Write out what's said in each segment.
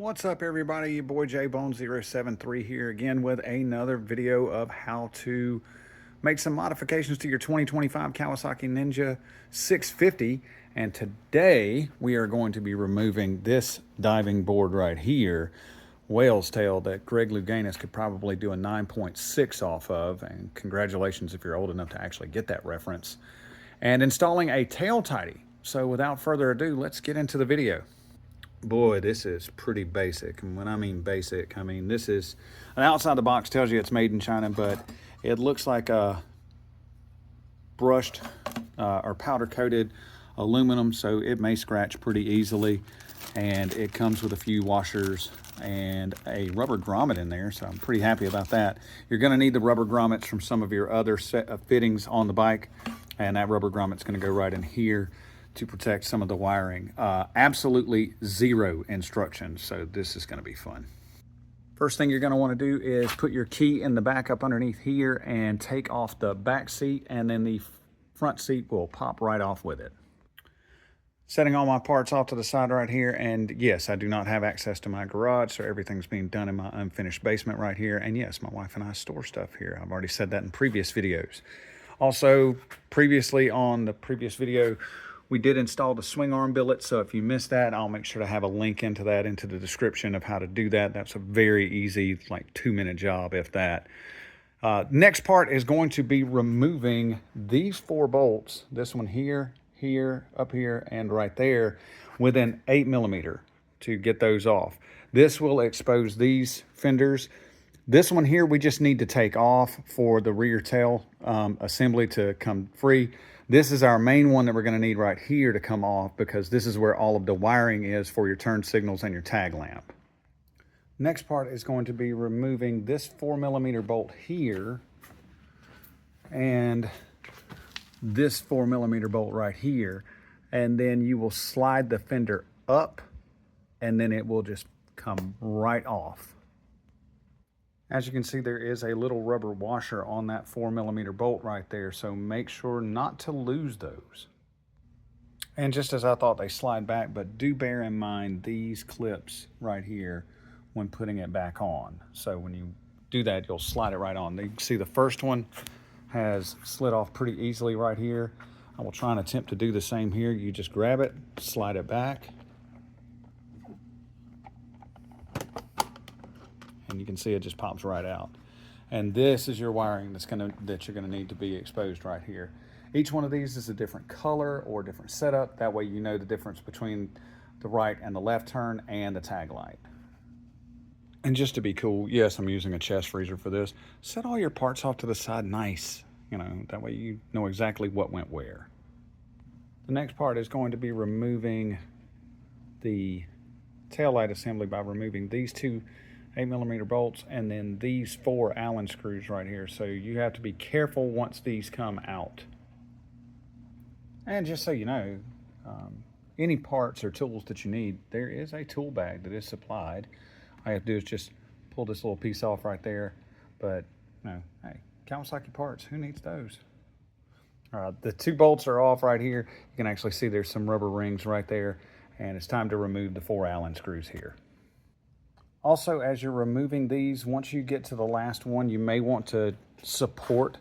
What's up, everybody? Your boy JBone073 here again with another video of how to make some modifications to your 2025 Kawasaki Ninja 650. And today we are going to be removing this diving board right here, whale's tail, that Greg Louganis could probably do a 9.6 off of. And congratulations if you're old enough to actually get that reference. And installing a tail tidy. So without further ado, let's get into the video. Boy, this is pretty basic. And when I mean basic, I mean this is, an outside the box tells you it's made in China, but it looks like a brushed or powder coated aluminum, so it may scratch pretty easily. And it comes with a few washers and a rubber grommet in there, so I'm pretty happy about that. You're gonna need the rubber grommets from some of your other set of fittings on the bike, and that rubber grommet's gonna go right in here to protect some of the wiring. Absolutely zero instructions, so this is gonna be fun. First thing you're gonna wanna do is put your key in the back up underneath here and take off the back seat, and then the front seat will pop right off with it. Setting all my parts off to the side right here, and yes, I do not have access to my garage, so everything's being done in my unfinished basement right here. And yes, my wife and I store stuff here. I've already said that in previous videos. Also, previously on the previous video, we did install the swing arm billet, so if you missed that, I'll make sure to have a link into that into the description of how to do that. That's a very easy, like 2-minute job, if that. Next part is going to be removing these 4 bolts, this one here, here, up here, and right there, with an 8mm to get those off. This will expose these fenders. This one here, we just need to take off for the rear tail assembly to come free. This is our main one that we're gonna need right here to come off, because this is where all of the wiring is for your turn signals and your tag lamp. Next part is going to be removing this 4mm bolt here and this 4mm bolt right here. And then you will slide the fender up and then it will just come right off. As you can see, there is a little rubber washer on that 4mm bolt right there, so make sure not to lose those. And just as I thought, they slide back, but do bear in mind these clips right here when putting it back on. So when you do that, you'll slide it right on. You can see the first one has slid off pretty easily right here. I will try and attempt to do the same here. You just grab it, slide it back, and you can see it just pops right out. And this is your wiring that you're gonna need to be exposed right here. Each one of these is a different color or different setup. That way you know the difference between the right and the left turn and the tag light. And just to be cool, yes, I'm using a chest freezer for this. Set all your parts off to the side nice, that way you know exactly what went where. The next part is going to be removing the taillight assembly by removing these 2 8mm bolts and then these 4 Allen screws right here. So you have to be careful once these come out. And just so you know, any parts or tools that you need, there is a tool bag that is supplied. All you have to do is just pull this little piece off right there. But no, hey, Kawasaki parts, who needs those? All right, the 2 bolts are off right here. You can actually see there's some rubber rings right there, and it's time to remove the 4 Allen screws here. Also, as you're removing these, once you get to the last one, you may want to support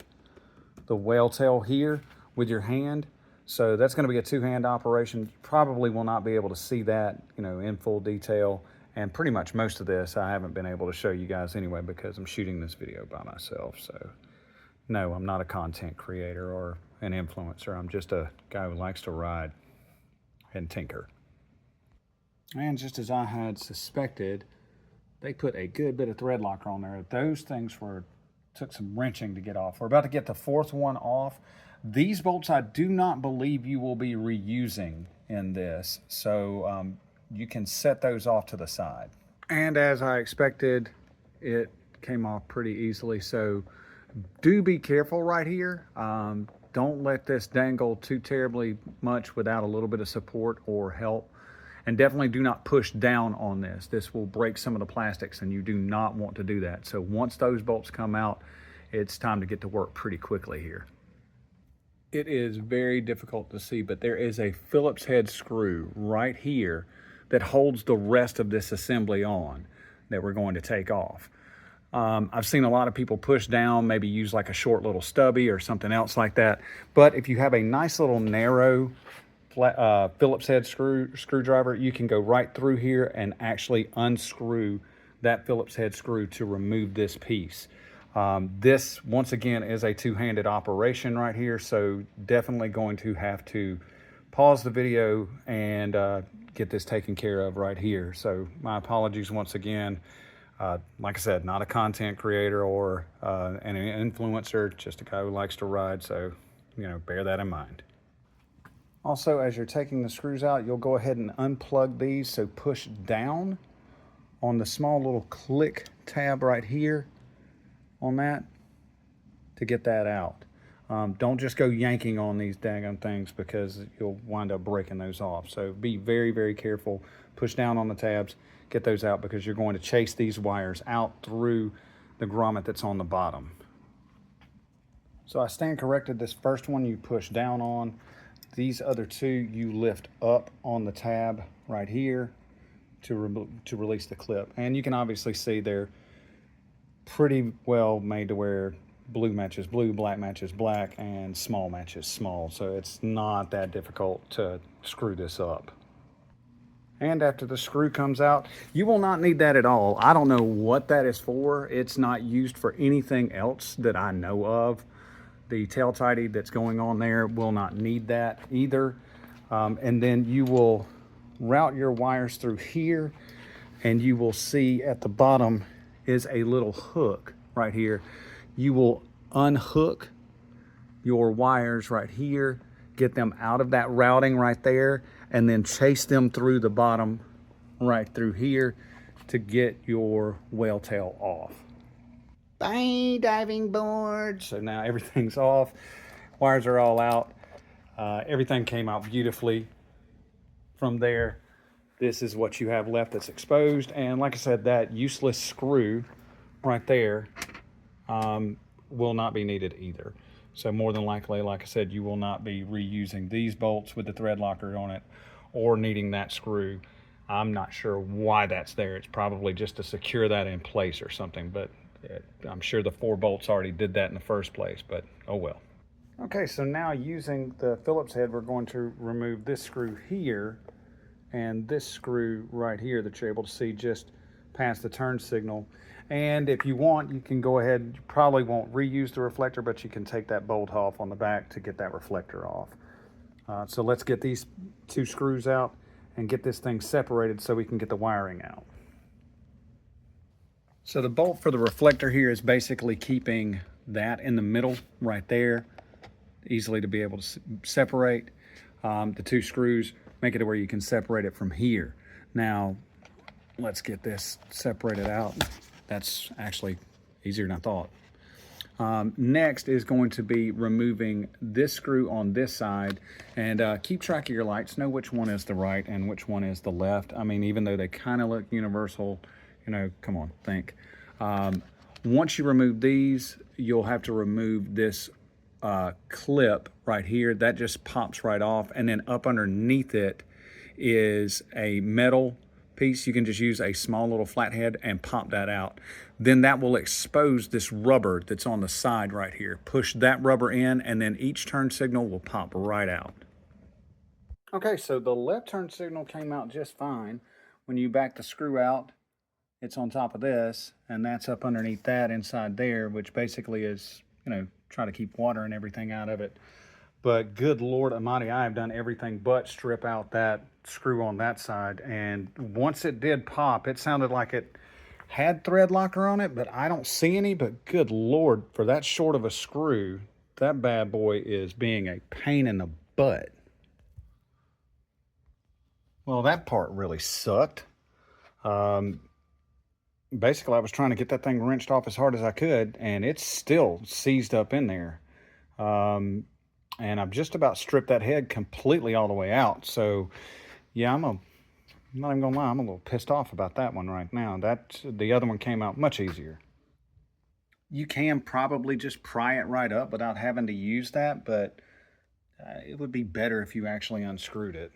the whale tail here with your hand. So that's going to be a 2-hand operation. You probably will not be able to see that, in full detail. And pretty much most of this I haven't been able to show you guys anyway, because I'm shooting this video by myself. So no, I'm not a content creator or an influencer. I'm just a guy who likes to ride and tinker. And just as I had suspected, they put a good bit of thread locker on there. Those things took some wrenching to get off. We're about to get the 4th one off. These bolts I do not believe you will be reusing in this. So you can set those off to the side. And as I expected, it came off pretty easily. So do be careful right here. Don't let this dangle too terribly much without a little bit of support or help. And definitely do not push down on this. This will break some of the plastics, and you do not want to do that. So once those bolts come out, it's time to get to work pretty quickly here. It is very difficult to see, but there is a Phillips head screw right here that holds the rest of this assembly on that we're going to take off. I've seen a lot of people push down, maybe use like a short little stubby or something else like that. But if you have a nice little narrow Phillips head screwdriver, you can go right through here and actually unscrew that Phillips head screw to remove this piece. This, once again, is a two-handed operation right here, so definitely going to have to pause the video and get this taken care of right here. So my apologies once again. Like I said, not a content creator or an influencer, just a guy who likes to ride, so, you know, bear that in mind. Also, as you're taking the screws out, you'll go ahead and unplug these, so push down on the small little click tab right here on that to get that out. Don't just go yanking on these daggone things because you'll wind up breaking those off. So be very, very careful. Push down on the tabs, get those out because you're going to chase these wires out through the grommet that's on the bottom. So I stand corrected. This first one you push down on. These other two you lift up on the tab right here to release the clip. And you can obviously see they're pretty well made to where blue matches blue, black matches black, and small matches small. So it's not that difficult to screw this up. And after the screw comes out, you will not need that at all. I don't know what that is for. It's not used for anything else that I know of. The tail tidy that's going on there will not need that either. And then you will route your wires through here, and you will see at the bottom is a little hook right here. You will unhook your wires right here, get them out of that routing right there, and then chase them through the bottom right through here to get your whale tail off. Bye, diving board. So now everything's off. Wires are all out. Everything came out beautifully. From there, this is what you have left that's exposed. And like I said, that useless screw right there will not be needed either. So more than likely, like I said, you will not be reusing these bolts with the thread locker on it or needing that screw. I'm not sure why that's there. It's probably just to secure that in place or something, but I'm sure the 4 bolts already did that in the first place, but oh well. Okay, so now using the Phillips head, we're going to remove this screw here and this screw right here that you're able to see just past the turn signal. And if you want, you can go ahead, you probably won't reuse the reflector, but you can take that bolt off on the back to get that reflector off. So let's get these 2 screws out and get this thing separated so we can get the wiring out. So the bolt for the reflector here is basically keeping that in the middle right there, easily to be able to separate. The 2 screws make it to where you can separate it from here. Now, let's get this separated out. That's actually easier than I thought. Next is going to be removing this screw on this side, and keep track of your lights. Know which one is the right and which one is the left. I mean, even though they kind of look universal, you know, come on, think. Once you remove these, you'll have to remove this clip right here. That just pops right off, and then up underneath it is a metal piece. You can just use a small little flathead and pop that out. Then that will expose this rubber that's on the side right here. Push that rubber in, and then each turn signal will pop right out. Okay, so the left turn signal came out just fine. When you back the screw out, it's on top of this, and that's up underneath that inside there, which basically is, you know, try to keep water and everything out of it. But good Lord Almighty, I have done everything but strip out that screw on that side. And once it did pop, it sounded like it had thread locker on it, but I don't see any. But good Lord, for that short of a screw, that bad boy is being a pain in the butt. Well, that part really sucked. Basically, I was trying to get that thing wrenched off as hard as I could, and it's still seized up in there. And I've just about stripped that head completely all the way out. So, yeah, I'm not even gonna lie, I'm a little pissed off about that one right now. The other one came out much easier. You can probably just pry it right up without having to use that, but it would be better if you actually unscrewed it.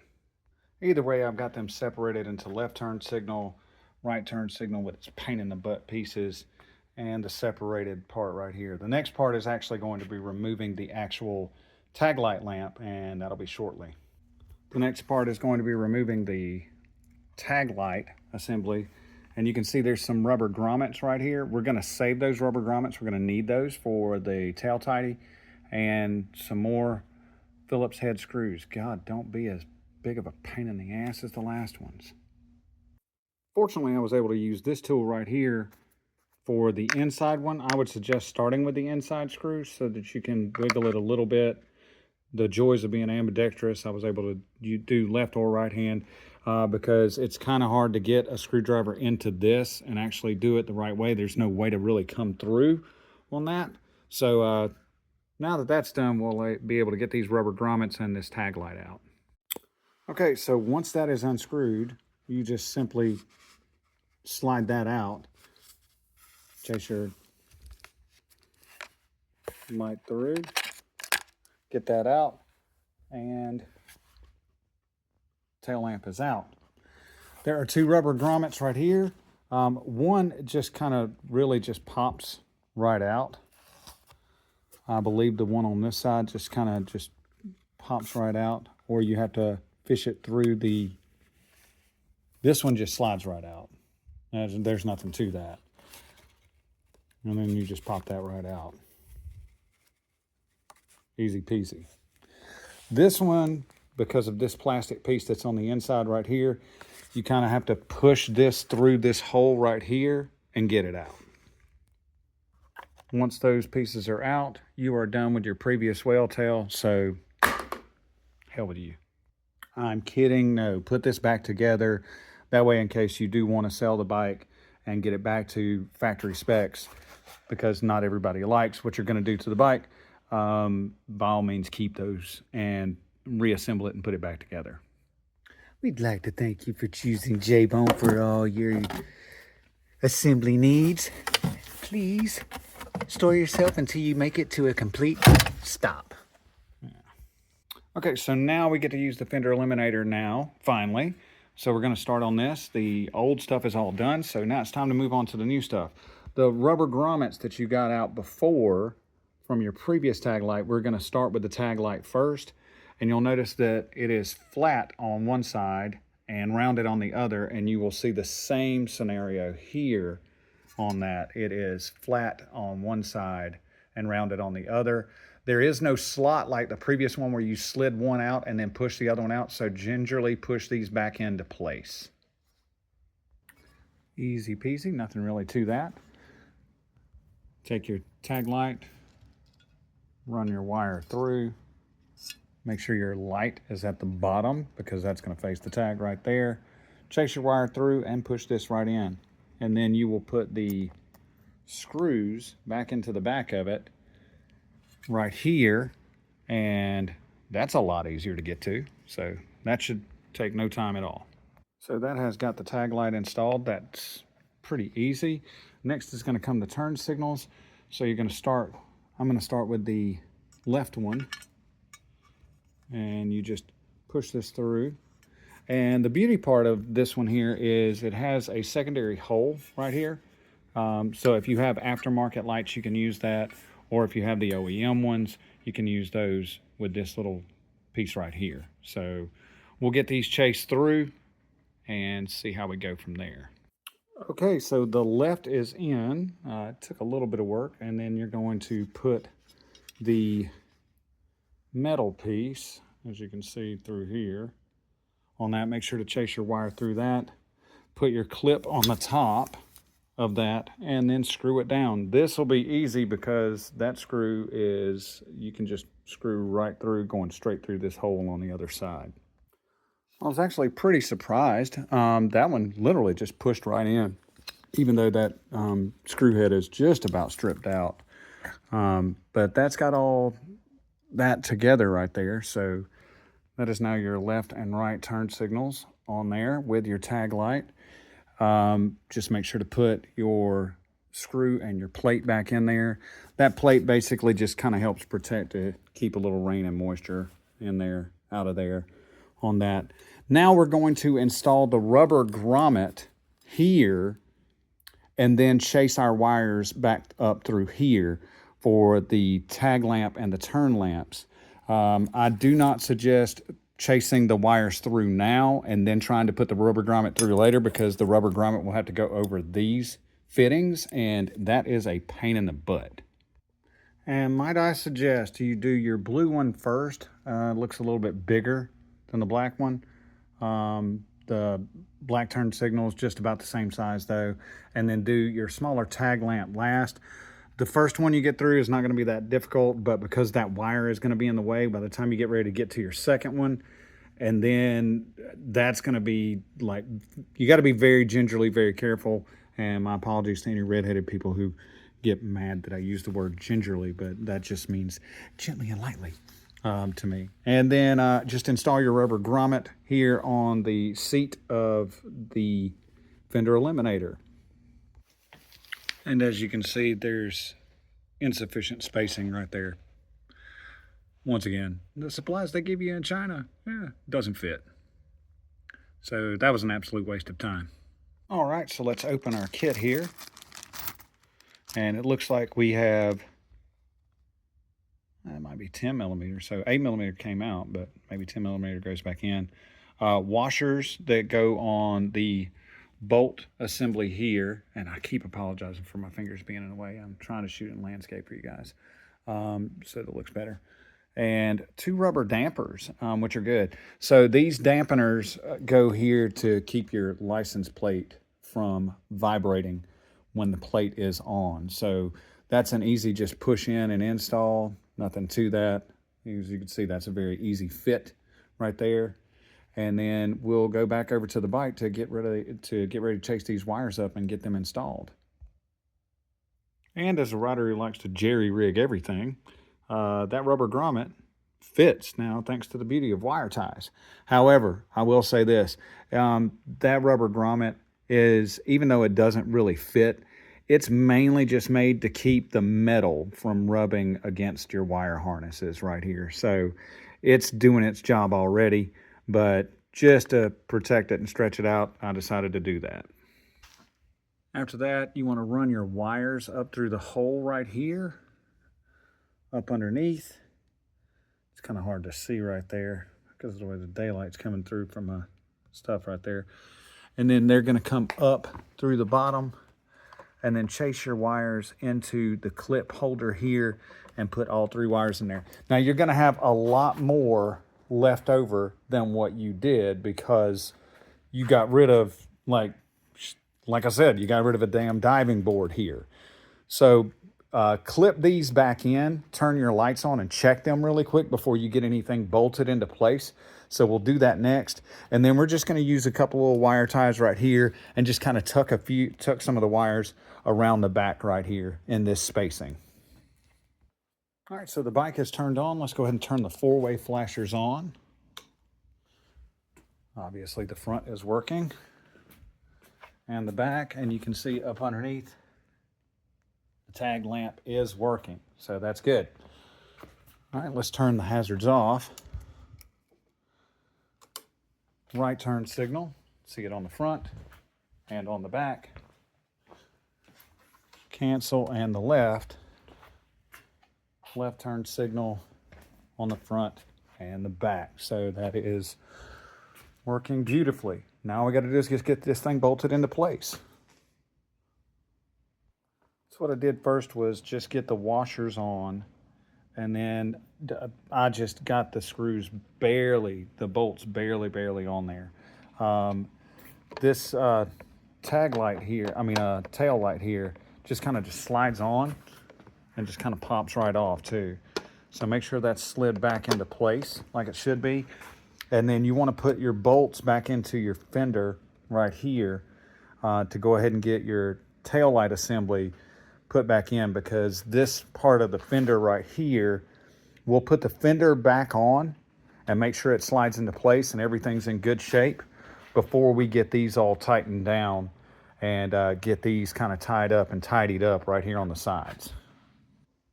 Either way, I've got them separated into left turn signal, right turn signal with its pain in the butt pieces, and the separated part right here. The next part is actually going to be removing the actual tag light lamp, and that'll be shortly. The next part is going to be removing the tag light assembly, and you can see there's some rubber grommets right here. We're going to save those rubber grommets. We're going to need those for the tail tidy, and some more Phillips head screws. God, don't be as big of a pain in the ass as the last ones. Fortunately, I was able to use this tool right here for the inside one. I would suggest starting with the inside screws so that you can wiggle it a little bit. The joys of being ambidextrous, I was able to do left or right hand because it's kind of hard to get a screwdriver into this and actually do it the right way. There's no way to really come through on that. So now that that's done, we'll be able to get these rubber grommets and this tag light out. Okay, so once that is unscrewed, you just simply slide that out. Chase your light through, get that out, and tail lamp is out. There are two rubber grommets right here. One just kind of really just pops right out. I believe the one on this side just kind of just pops right out, or you have to fish it through this one just slides right out. There's nothing to that. And then you just pop that right out. Easy peasy. This one, because of this plastic piece that's on the inside right here, you kind of have to push this through this hole right here and get it out. Once those pieces are out, you are done with your previous whale tail, so hell with you. I'm kidding, no, put this back together. That way, in case you do want to sell the bike and get it back to factory specs, because not everybody likes what you're going to do to the bike, by all means keep those and reassemble it and put it back together. We'd like to thank you for choosing J-Bone for all your assembly needs. Please store yourself until you make it to a complete stop. Okay, so now we get to use the Fender Eliminator now, finally. So we're going to start on this. The old stuff is all done, so now it's time to move on to the new stuff. The rubber grommets that you got out before from your previous tag light, we're going to start with the tag light first. And you'll notice that it is flat on one side and rounded on the other, and you will see the same scenario here on that. It is flat on one side and rounded on the other. There is no slot like the previous one where you slid one out and then push the other one out, so gingerly push these back into place. Easy peasy, nothing really to that. Take your tag light, run your wire through. Make sure your light is at the bottom because that's going to face the tag right there. Chase your wire through and push this right in. And then you will put the screws back into the back of it right here, and that's a lot easier to get to, so that should take no time at all. So that has got the tag light installed. That's pretty easy. Next is going to come the turn signals. So you're going to start, I'm going to start with the left one, and you just push this through. And the beauty part of this one here is it has a secondary hole right here. So if you have aftermarket lights, you can use that. Or if you have the OEM ones, you can use those with this little piece right here. So we'll get these chased through and see how we go from there. Okay, so the left is in. It took a little bit of work, and then you're going to put the metal piece, as you can see through here, on that. Make sure to chase your wire through that. Put your clip on the top of that and then screw it down. This will be easy because that screw is, you can just screw right through, going straight through this hole on the other side. I was actually pretty surprised. That one literally just pushed right in, even though that screw head is just about stripped out. But that's got all that together right there. So that is now your left and right turn signals on there with your tag light. Just make sure to put your screw and your plate back in there. That plate basically just kind of helps protect to keep a little rain and moisture in there, out of there on that. Now we're going to install the rubber grommet here and then chase our wires back up through here for the tag lamp and the turn lamps. I do not suggest chasing the wires through now and then trying to put the rubber grommet through later, because the rubber grommet will have to go over these fittings, and that is a pain in the butt. And might I suggest you do your blue one first. It looks a little bit bigger than the black one. The black turn signal is just about the same size though. And then do your smaller tag lamp last. The first one you get through is not going to be that difficult, but because that wire is going to be in the way by the time you get ready to get to your second one, and then that's going to be like, you got to be very gingerly, very careful. And my apologies to any redheaded people who get mad that I use the word gingerly, but that just means gently and lightly to me. And then just install your rubber grommet here on the seat of the Fender Eliminator. And as you can see, there's insufficient spacing right there. Once again, the supplies they give you in China, doesn't fit. So that was an absolute waste of time. All right, so let's open our kit here. And it looks like we have, that might be 10 millimeters. So 8 millimeter came out, but maybe 10 millimeter goes back in. Washers that go on the bolt assembly here. And I keep apologizing for my fingers being in the way. I'm trying to shoot in landscape for you guys, so that it looks better. And 2 rubber dampers, which are good. So these dampeners go here to keep your license plate from vibrating when the plate is on. So that's an easy just push in and install, nothing to that. As you can see, that's a very easy fit right there. And then we'll go back over to the bike to get ready to chase these wires up and get them installed. And as a rider who likes to jerry rig everything, that rubber grommet fits now thanks to the beauty of wire ties. However, I will say this, that rubber grommet is, even though it doesn't really fit, it's mainly just made to keep the metal from rubbing against your wire harnesses right here. So it's doing its job already, but just to protect it and stretch it out, I decided to do that. After that, you want to run your wires up through the hole right here, up underneath. It's kind of hard to see right there because of the way the daylight's coming through from my stuff right there. And then they're going to come up through the bottom and then chase your wires into the clip holder here and put all 3 wires in there. Now you're going to have a lot more left over than what you did because you got rid of, like I said, you got rid of a damn diving board here. So clip these back in, turn your lights on and check them really quick before you get anything bolted into place. So we'll do that next. And then we're just going to use a couple of wire ties right here and just kind of tuck some of the wires around the back right here in this spacing. All right, so the bike is turned on. Let's go ahead and turn the 4-way flashers on. Obviously the front is working and the back, and you can see up underneath the tag lamp is working. So that's good. All right, let's turn the hazards off. Right turn signal, see it on the front and on the back. Cancel and the left turn signal on the front and the back. So that is working beautifully. Now all we got to do is just get this thing bolted into place. So what I did first was just get the washers on, and then I just got the screws barely, the bolts barely on there. This tail light here just kind of slides on and just kind of pops right off too. So make sure that's slid back into place like it should be. And then you want to put your bolts back into your fender right here to go ahead and get your tail light assembly put back in, because this part of the fender right here, we'll put the fender back on and make sure it slides into place and everything's in good shape before we get these all tightened down and get these kind of tied up and tidied up right here on the sides.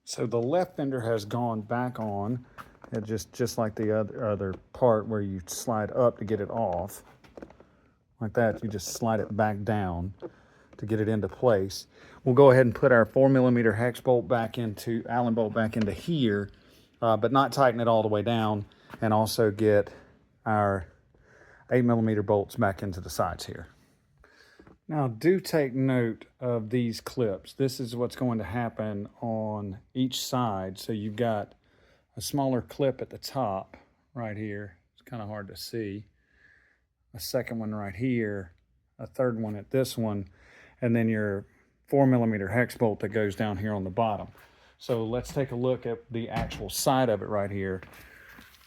So the left fender has gone back on, It just like the other part where you slide up to get it off. Like that, you just slide it back down to get it into place. We'll go ahead and put our 4mm hex bolt back into, Allen bolt back into here, but not tighten it all the way down, and also get our 8mm bolts back into the sides here. Now do take note of these clips. This is what's going to happen on each side. So you've got a smaller clip at the top right here. It's kind of hard to see. A second one right here, a third one at this one, and then your 4mm hex bolt that goes down here on the bottom. So let's take a look at the actual side of it right here.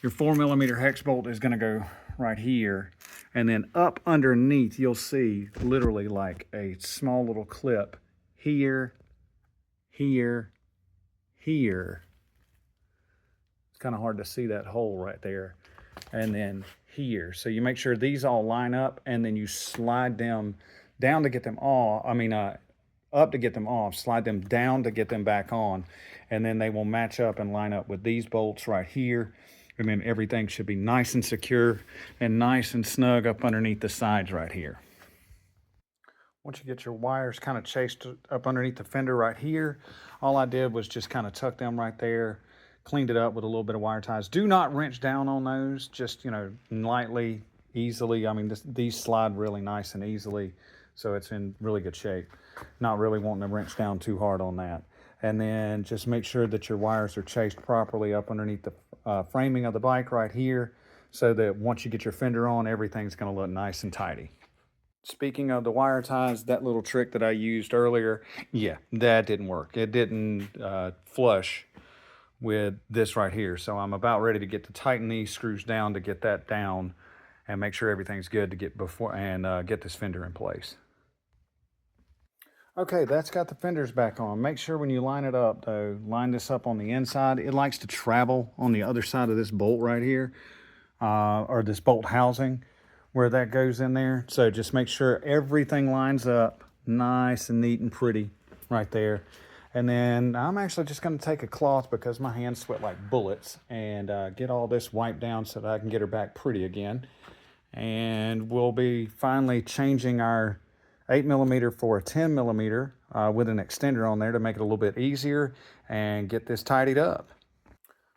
Your 4mm hex bolt is going to go right here, and then up underneath you'll see literally like a small little clip here, here, here. It's kind of hard to see that hole right there. And then here. So you make sure these all line up, and then you slide them down to get them off. Up to get them off, slide them down to get them back on, and then they will match up and line up with these bolts right here. And then everything should be nice and secure and nice and snug up underneath the sides right here. Once you get your wires kind of chased up underneath the fender right here, all I did was just kind of tuck them right there, cleaned it up with a little bit of wire ties. Do not wrench down on those, just, you know, lightly, easily. I mean, these slide really nice and easily, so it's in really good shape. Not really wanting to wrench down too hard on that. And then just make sure that your wires are chased properly up underneath the framing of the bike right here, so that once you get your fender on, everything's going to look nice and tidy. Speaking of the wire ties, that little trick that I used earlier, yeah, that didn't work. It didn't flush with this right here. So I'm about ready to get to tighten these screws down to get that down and make sure everything's good to get before and get this fender in place. Okay, that's got the fenders back on. Make sure when you line it up though, line this up on the inside. It likes to travel on the other side of this bolt right here, or this bolt housing where that goes in there. So just make sure everything lines up nice and neat and pretty right there. And then I'm actually just going to take a cloth, because my hands sweat like bullets, and get all this wiped down so that I can get her back pretty again. And we'll be finally changing our 8mm for a 10mm with an extender on there to make it a little bit easier and get this tidied up.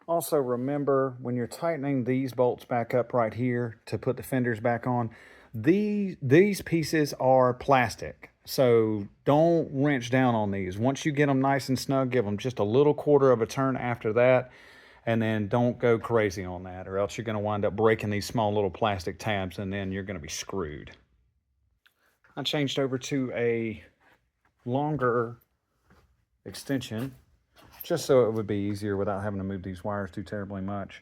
Also remember, when you're tightening these bolts back up right here to put the fenders back on, these pieces are plastic. So don't wrench down on these. Once you get them nice and snug, give them just a little quarter of a turn after that, and then don't go crazy on that, or else you're going to wind up breaking these small little plastic tabs, and then you're going to be screwed. I changed over to a longer extension just so it would be easier without having to move these wires too terribly much.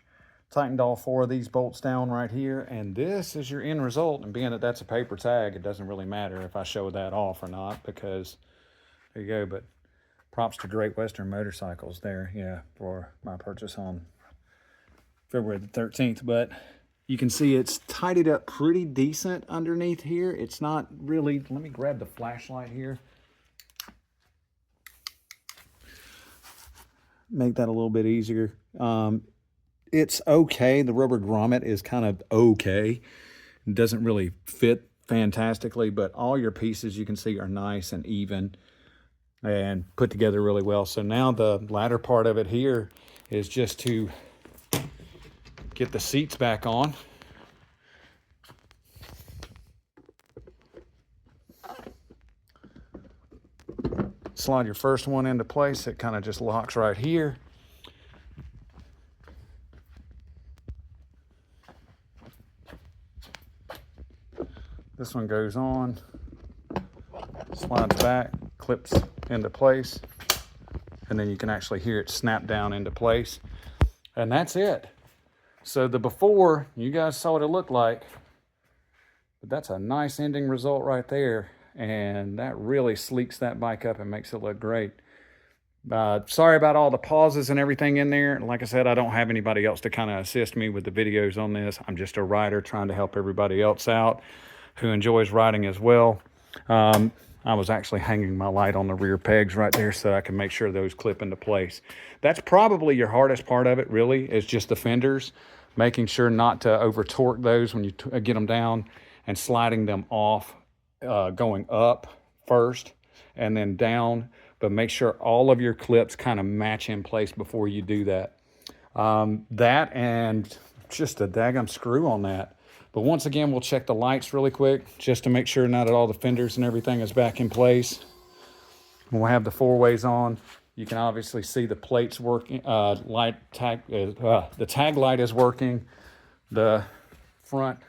Tightened all 4 of these bolts down right here, and this is your end result. And being that that's a paper tag, it doesn't really matter if I show that off or not, because there you go. But props to Great Western Motorcycles there, yeah, for my purchase on February the 13th. But you can see it's tidied up pretty decent underneath here. It's not really, let me grab the flashlight here. Make that a little bit easier. It's okay. The rubber grommet is kind of okay. It doesn't really fit fantastically, but all your pieces you can see are nice and even and put together really well. So now the latter part of it here is just to get the seats back on. Slide your first one into place. It kind of just locks right here. This one goes on, slides back, clips into place, and then you can actually hear it snap down into place. And that's it. So the before, you guys saw what it looked like, but that's a nice ending result right there. And that really sleeks that bike up and makes it look great. Sorry about all the pauses and everything in there. Like I said, I don't have anybody else to kind of assist me with the videos on this. I'm just a rider trying to help everybody else out who enjoys riding as well. I was actually hanging my light on the rear pegs right there so I can make sure those clip into place. That's probably your hardest part of it, really, is just the fenders, making sure not to over torque those when you get them down, and sliding them off, going up first and then down, but make sure all of your clips kind of match in place before you do that. That and just a daggum screw on that. But once again, we'll check the lights really quick just to make sure now that all the fenders and everything is back in place. We'll have the 4-ways on. You can obviously see the plates working, the tag light is working. The front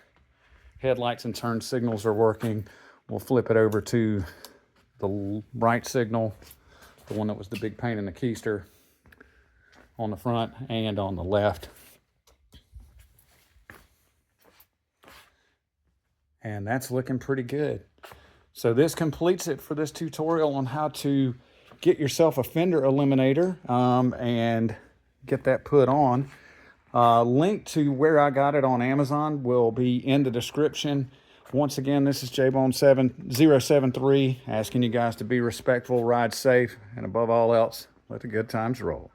headlights and turn signals are working. We'll flip it over to the right signal, the one that was the big pain in the keister, on the front and on the left. And that's looking pretty good. So this completes it for this tutorial on how to get yourself a Fender Eliminator and get that put on. Link to where I got it on Amazon will be in the description. Once again, this is JBone7073 asking you guys to be respectful, ride safe, and above all else, let the good times roll.